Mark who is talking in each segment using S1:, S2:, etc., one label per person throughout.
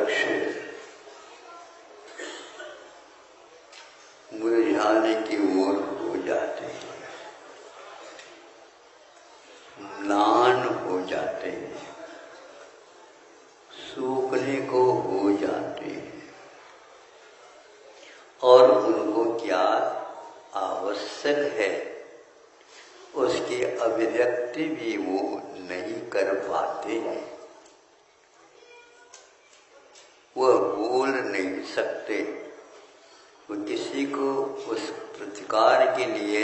S1: वृक्ष मुरझाने की ओर हो जाते हैं, म्लान हो जाते हैं, सूखने को हो जाते हैं और उनको क्या आवश्यक है उसकी अभिव्यक्ति भी वो नहीं कर पाते हैं। वह बोल नहीं सकते, वो किसी को उस प्रतिकार के लिए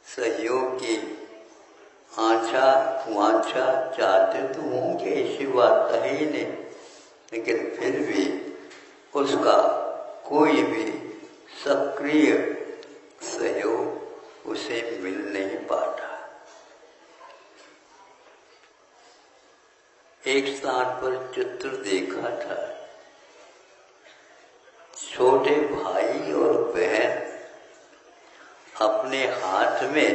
S1: सहयोग की वांछा चाहते तो होंगे, ऐसी बात है ही नहीं, लेकिन फिर भी उसका कोई भी सक्रिय सहयोग उसे मिल नहीं पाता। एक स्थान पर चित्र देखा था, छोटे भाई और बहन अपने हाथ में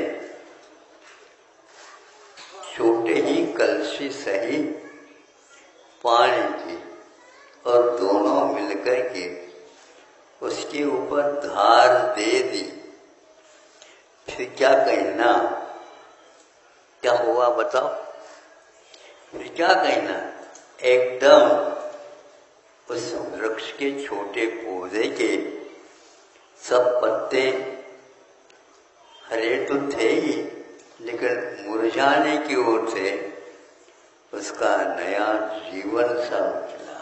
S1: छोटे ही कलशी सही पानी की और दोनों मिलकर के उसके ऊपर धार दे दी। फिर क्या कहना, क्या हुआ बताओ? फिर क्या कहना, एकदम उस वृक्ष के छोटे पौधे के सब पत्ते हरे तो थे ही, लेकिन मुरझाने की ओर से उसका नया जीवन सा उछला।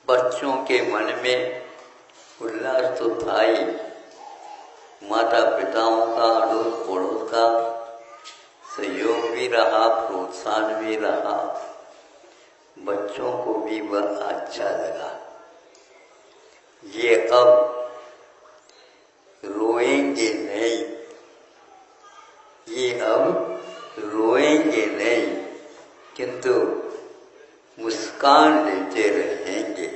S1: बच्चों के मन में उल्लास तो था ही, माता पिताओं का, अड़ोस पड़ोस का सहयोग भी रहा, प्रोत्साहन भी रहा, बच्चों को भी वह अच्छा लगा। ये अब रोएंगे नहीं, ये अब रोएंगे नहीं, किंतु मुस्कान लेते रहेंगे।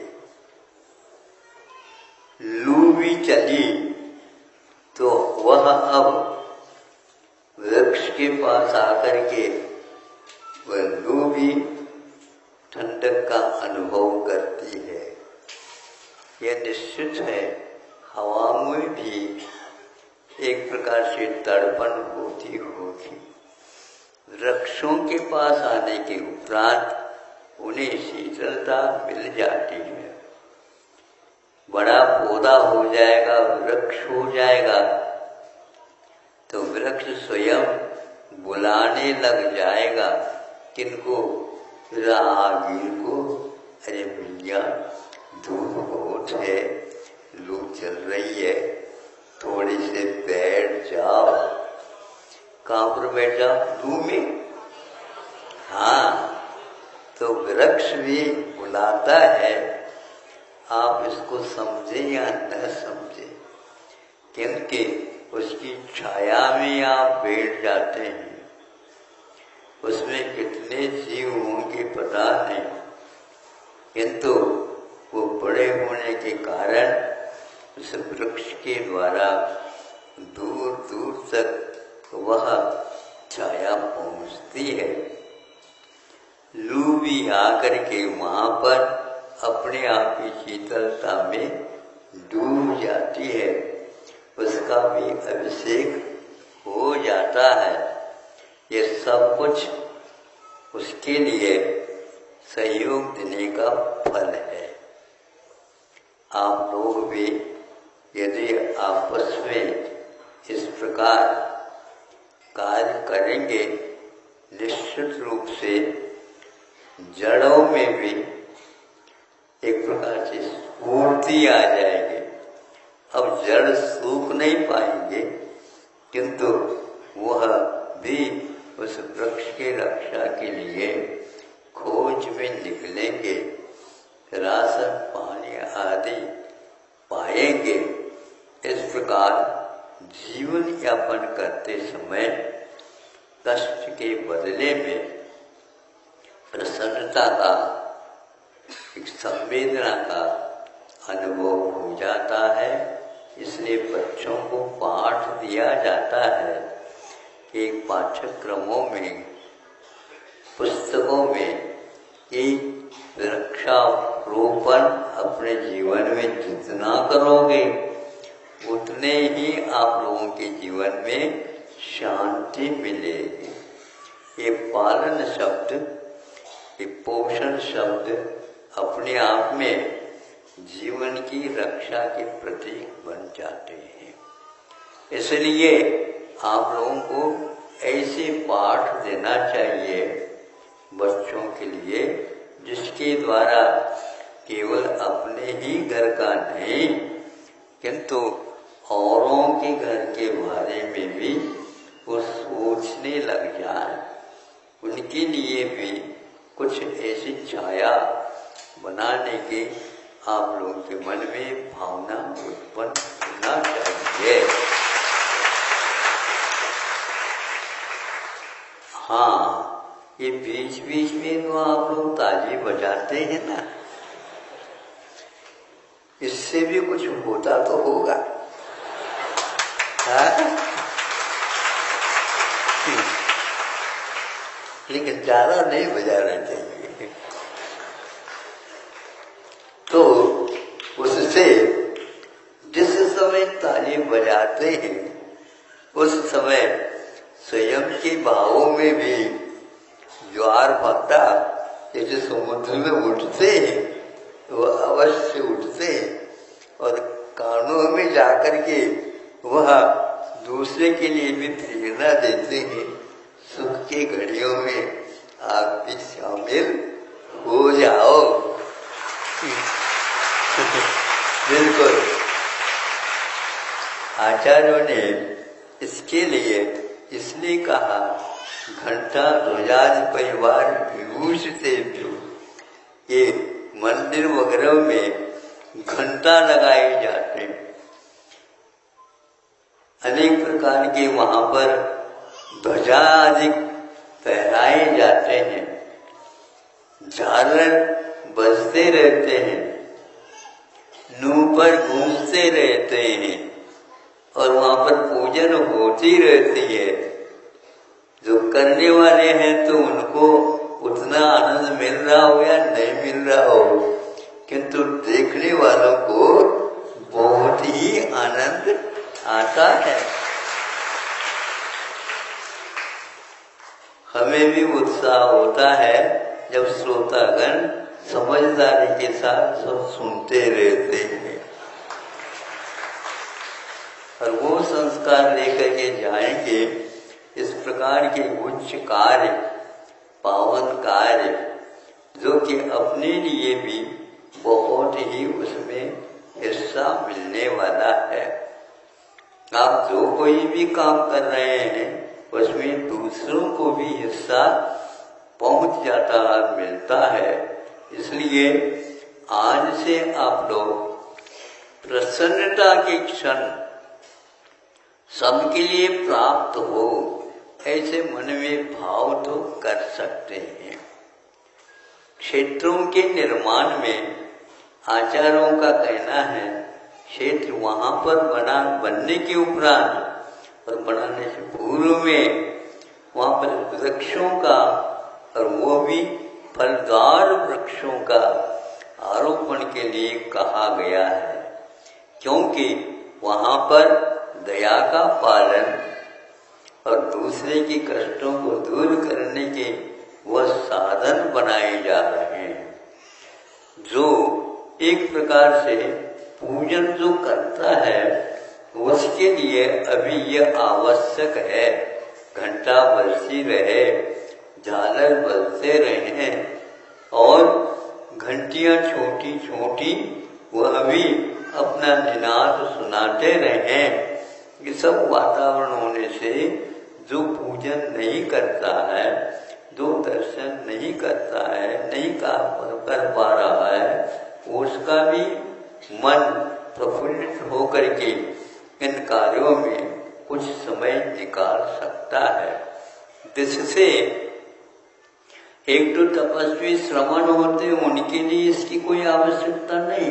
S1: लू भी चली तो वह अब वृक्ष के पास आकर के वह लू भी ठंडक का अनुभव करती है। यह निश्चित है, हवा में भी एक प्रकार से तड़पन होती होगी। वृक्षों के पास आने के उपरांत उन्हें शीतलता मिल जाती है। बड़ा पौधा हो जाएगा, वृक्ष हो जाएगा, तो वृक्ष स्वयं बुलाने लग जाएगा किनको? राहगीर को, अरे भैया धूप बहुत है, लू चल रही है, थोड़ी से बैठ जाओ। कहाँ पर बैठ जाओ? लू में। हाँ, तो वृक्ष भी बुलाता है, आप इसको समझे या न समझे, क्योंकि उसकी छाया में आप बैठ जाते हैं। उसमें कितने जीव होंगे पता नहीं, किंतु वो बड़े होने के कारण उस वृक्ष के द्वारा दूर दूर तक वह छाया पहुंचती है। लू भी आकर के वहां पर अपने आप की शीतलता में डूब जाती है, उसका भी अभिषेक हो जाता है। ये सब कुछ उसके लिए सहयोग देने का फल है। आप लोग भी यदि आपस में इस प्रकार कार्य करेंगे, निश्चित रूप से जड़ों में भी एक प्रकार से स्फूर्ति आ जाएगी। अब जड़ सूख नहीं पाएंगे, किंतु वह भी उस वृक्ष की रक्षा के लिए खोज में निकलेंगे, राशन पानी आदि पाएंगे। इस प्रकार जीवन यापन करते समय कष्ट के बदले में प्रसन्नता का, एक संवेदना का अनुभव हो जाता है। इसलिए बच्चों को पाठ दिया जाता है एक पाठ्यक्रमों में, पुस्तकों में एक वृक्षारोपण अपने जीवन में जितना करोगे उतने ही आप लोगों के जीवन में शांति मिलेगी। ये पालन शब्द, ये पोषण शब्द अपने आप में जीवन की रक्षा के प्रतीक बन जाते हैं। इसलिए आप लोगों को ऐसे पाठ देना चाहिए बच्चों के लिए जिसके द्वारा केवल अपने ही घर का नहीं किंतु औरों के घर के बारे में भी वो सोचने लग जाए, उनके लिए भी कुछ ऐसी छाया बनाने की आप लोगों के मन में भावना उत्पन्न होना चाहिए। हाँ, ये बीच बीच में तो आप लोग ताली बजाते हैं ना, इससे भी कुछ होता तो होगा। लेकिन ज्यादा नहीं बजाना चाहिए। तो उससे जिस समय ताली बजाते हैं उस समय स्वयं के भावों में भी ज्वार भाटा जैसे समुद्र में उठते हैं वो अवश्य उठते हैं और कानों में जाकर के वह दूसरे के लिए भी प्रेरणा देते हैं। सुख की घड़ियों में आप भी शामिल हो जाओ। बिल्कुल, आचार्यों ने इसके लिए इसलिए कहा घंटा ध्वजाज परिवार विभूषिते जो, ये मंदिर वगैरह में घंटा लगाए जाते हैं, अनेक प्रकार के वहां पर ध्वजा आदि फहराए जाते हैं, झालर बजते रहते हैं, नूह पर घूमते रहते हैं और वहां पर पूजन होती रहती है। जो करने वाले हैं तो उनको उतना आनंद मिल रहा हो या नहीं मिल रहा हो, किंतु देखने वालों को बहुत ही आनंद आता है। हमें भी उत्साह होता है जब श्रोतागण समझदारी के साथ सब सुनते रहते हैं और वो संस्कार लेकर के जाएंगे। इस प्रकार के उच्च कार्य, पावन कार्य जो कि अपने लिए भी बहुत ही उसमें हिस्सा मिलने वाला है। आप जो कोई भी काम कर रहे हैं उसमें दूसरों को भी हिस्सा पहुंच जाता है, मिलता है। इसलिए आज से आप लोग प्रसन्नता के क्षण सबके लिए प्राप्त हो ऐसे मन में भाव तो कर सकते हैं। क्षेत्रों के निर्माण में आचार्यों का कहना है क्षेत्र वहां पर बनने के उपरांत और बनाने से पूर्व में वहां पर वृक्षों का और वो भी फलदार वृक्षों का आरोपण के लिए कहा गया है, क्योंकि वहां पर दया का पालन और दूसरे के कष्टों को दूर करने के वह साधन बनाए जा रहे हैं। जो एक प्रकार से पूजन जो करता है उसके लिए अभी यह आवश्यक है घंटा बजती रहे, झालर बजते रहे और घंटियां छोटी छोटी वह भी अपना निनाद सुनाते रहे। ये सब वातावरण होने से जो पूजन नहीं करता है, जो दर्शन नहीं करता है, नहीं कर पा रहा है, उसका भी मन प्रफुल्लित होकर के इन कार्यों में कुछ समय निकाल सकता है। जिससे एक तो तपस्वी श्रमण होते उनके लिए इसकी कोई आवश्यकता नहीं,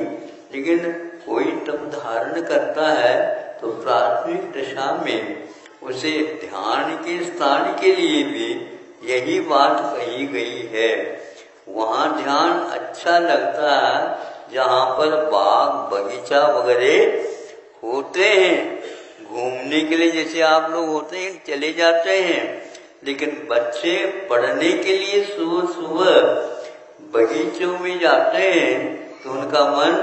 S1: लेकिन कोई तप धारण करता है तो प्राथमिक दशा में उसे ध्यान के स्थान के लिए भी यही बात कही गई है। वहाँ ध्यान अच्छा लगता है जहाँ पर बाग बगीचा वगैरह होते हैं। घूमने के लिए जैसे आप लोग होते हैं चले जाते हैं, लेकिन बच्चे पढ़ने के लिए सुबह सुबह बगीचों में जाते हैं तो उनका मन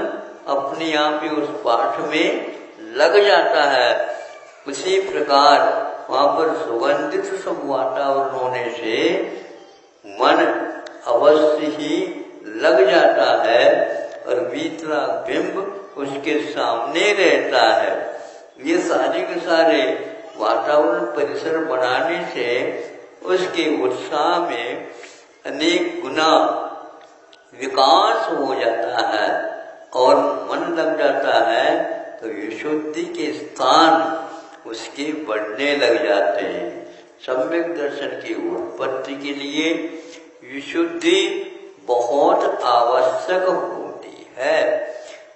S1: अपने आप ही उस पाठ में लग जाता है। उसी प्रकार वहाँ पर सुगंधित सब वातावरण होने से मन अवश्य ही लग जाता है और भीतरा बिंब उसके सामने रहता है। ये सारे के सारे वातावरण परिसर बनाने से उसके उत्साह में अनेक गुना विकास हो जाता है और मन लग जाता है तो विशुद्धि के स्थान उसके बढ़ने लग जाते हैं। सम्यक दर्शन की उत्पत्ति के लिए विशुद्धि बहुत आवश्यक होती है,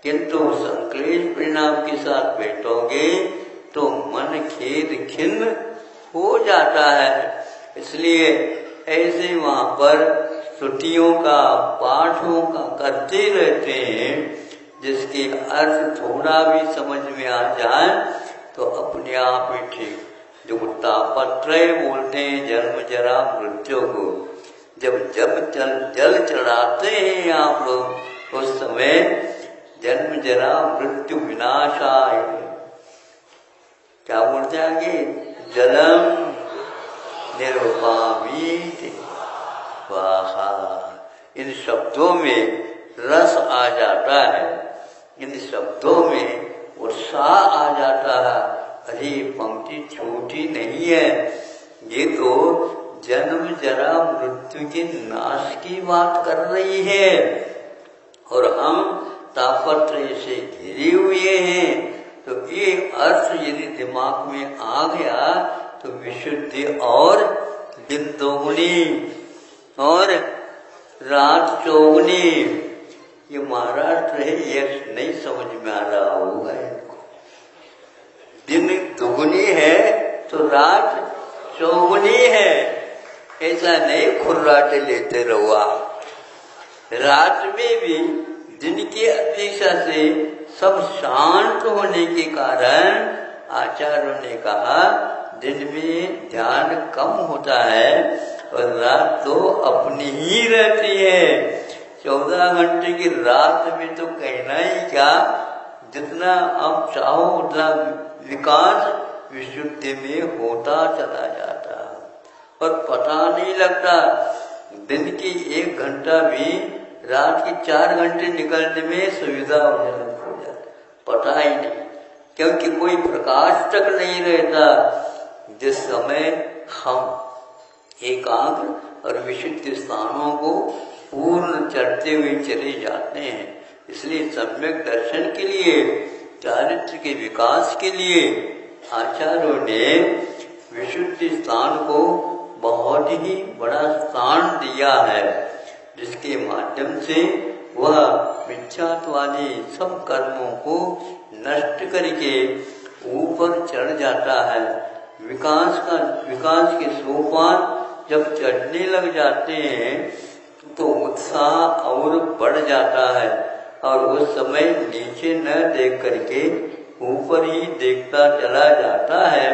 S1: किंतु संक्लेश परिणाम के साथ बैठोगे तो मन खेद खिन्न हो जाता है। इसलिए ऐसे वहाँ पर स्तुतियों का पाठों का करते रहते हैं, जिसके अर्थ थोड़ा भी समझ में आ जाए तो अपने आप ही ठीक। जो तापत्रय बोलते हैं जन्म जरा मृत्यु को, जब जल चढ़ाते हैं आप लोग उस समय जन्म जरा मृत्यु विनाशाय, क्या बोलते हैं आगे, जलम निरुपामीति स्वाहा। इन शब्दों में रस आ जाता है, इन शब्दों में उत्साह आ जाता है। अरे पंक्ति छोटी नहीं है, ये तो जन्म जरा मृत्यु के नाश की बात कर रही है और हम तापत्रय से घिरे हुए हैं। तो ये अर्थ यदि दिमाग में आ गया तो विशुद्धि और दिन दोगुनी और रात चौगुनी। ये महाराष्ट्र है, ये नहीं समझ में आ रहा होगा इनको। दिन दुगुनी है तो रात चौगुनी है, ऐसा नहीं खुर्राटे लेते रहो आप। रात में भी दिन की अपेक्षा से सब शांत होने के कारण आचार्यों ने कहा दिन में ध्यान कम होता है और रात तो अपनी ही रहती है। 14 घंटे की रात में तो कहना ही क्या, जितना आप चाहो उतना विकास विशुद्धि में होता चला जाता और पता नहीं लगता। दिन की 1 घंटा भी रात के 4 घंटे निकलने में सुविधा हो जाती, पता ही नहीं, क्योंकि कोई प्रकाश तक नहीं रहता। जिस समय हम एकाग्र और विशुद्ध स्थानों को पूर्ण चढ़ते हुए चले जाते हैं, इसलिए सम्यक दर्शन के लिए, चारित्र के विकास के लिए आचार्यों ने विशुद्ध स्थान को बहुत ही बड़ा स्थान दिया है, जिसके माध्यम से वह मिथ्यात्व वाले सब कर्मों को नष्ट करके ऊपर चढ़ जाता है। विकास के सोपान जब चढ़ने लग जाते हैं तो उत्साह और बढ़ जाता है और उस समय नीचे न देख करके ऊपर ही देखता चला जाता है।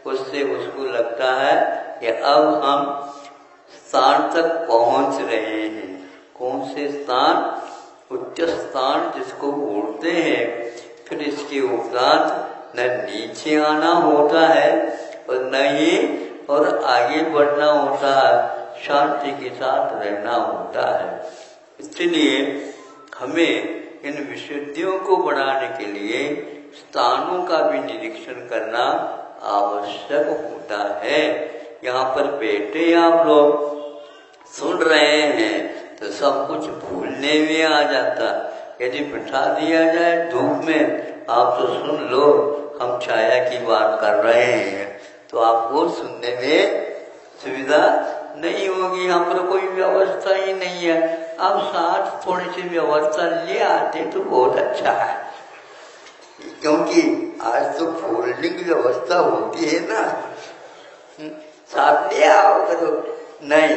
S1: उससे उसको लगता है कि अब हम स्थान तक पहुंच रहे हैं। कौन से स्थान? उच्च स्थान जिसको बोलते हैं। फिर इसके उपरांत न नीचे आना होता है और न ही और आगे बढ़ना होता है, शांति के साथ रहना होता है। इसलिए हमें इन विशुद्धियों को बढ़ाने के लिए स्थानों का भी निरीक्षण करना आवश्यक होता है। यहाँ पर बैठे आप लोग सुन रहे हैं तो सब कुछ भूलने में आ जाता। यदि बिठा दिया जाए धूप में, आप तो सुन लो, हम छाया की बात कर रहे हैं, तो आपको सुनने में सुविधा नहीं होगी। यहाँ पर कोई व्यवस्था ही नहीं है। आप साथ थोड़ी सी व्यवस्था ले आते तो बहुत अच्छा है। क्योंकि आज तो फोल्डिंग व्यवस्था होती है ना, साथ ले आओ करो, नहीं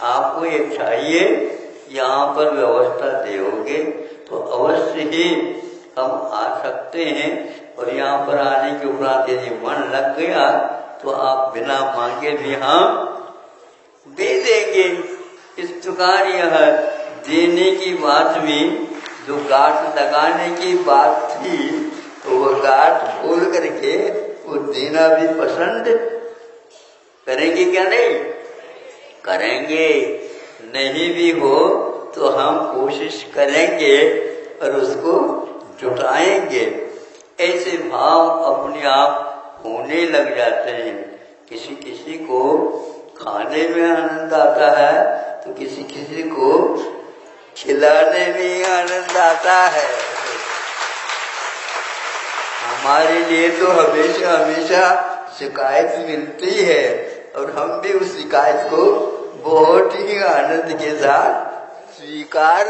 S1: आपको ये चाहिए, यहाँ पर व्यवस्था दोगे तो अवश्य ही हम आ सकते हैं। और यहाँ पर आने के उपरांत यदि मन लग गया तो आप बिना मांगे भी हम दे देंगे। इस प्रकार यह देने की बात में जो गांठ लगाने की बात थी, तो वह गांठ खोल करके वो देना भी पसंद करेंगे क्या? नहीं करेंगे। नहीं भी हो तो हम कोशिश करेंगे और उसको जुटाएंगे। ऐसे भाव अपने आप होने लग जाते हैं। किसी किसी को खाने में आनंद आता है तो किसी किसी को खिलाने में आनंद आता है। हमारे लिए तो हमेशा हमेशा शिकायत मिलती है और हम भी उस शिकायत को बहुत ही आनंद के साथ स्वीकार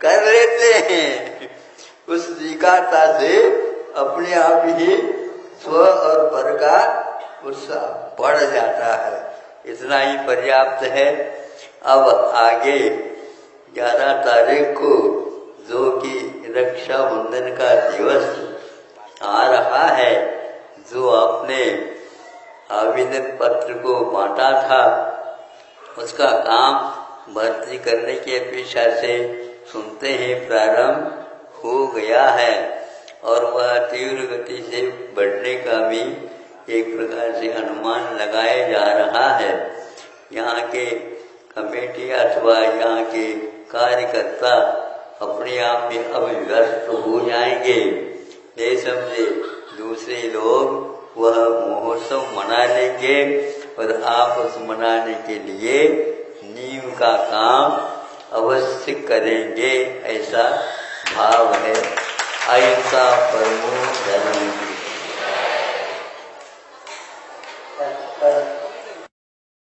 S1: कर लेते हैं। उस स्वीकारता से अपने आप ही स्व और पर का उत्साह बढ़ जाता है। इतना ही पर्याप्त है। अब आगे 11 तारीख को जो कि रक्षाबंधन का दिवस आ रहा है, जो आपने आवेदन पत्र को बांटा था, उसका काम भर्ती करने की अपेक्षा से सुनते ही प्रारंभ हो गया है और वह तीव्र गति से बढ़ने का भी एक प्रकार से अनुमान लगाया जा रहा है। यहाँ के कमेटी अथवा यहाँ के कार्यकर्ता अपने आप में अभिव्यस्त हो जाएंगे। ये समझे दूसरे लोग वह महोत्सव मना लेंगे और आप उस मनाने के लिए नींव का काम अवश्य करेंगे, ऐसा भाव है। अहिंसा परमो धर्म।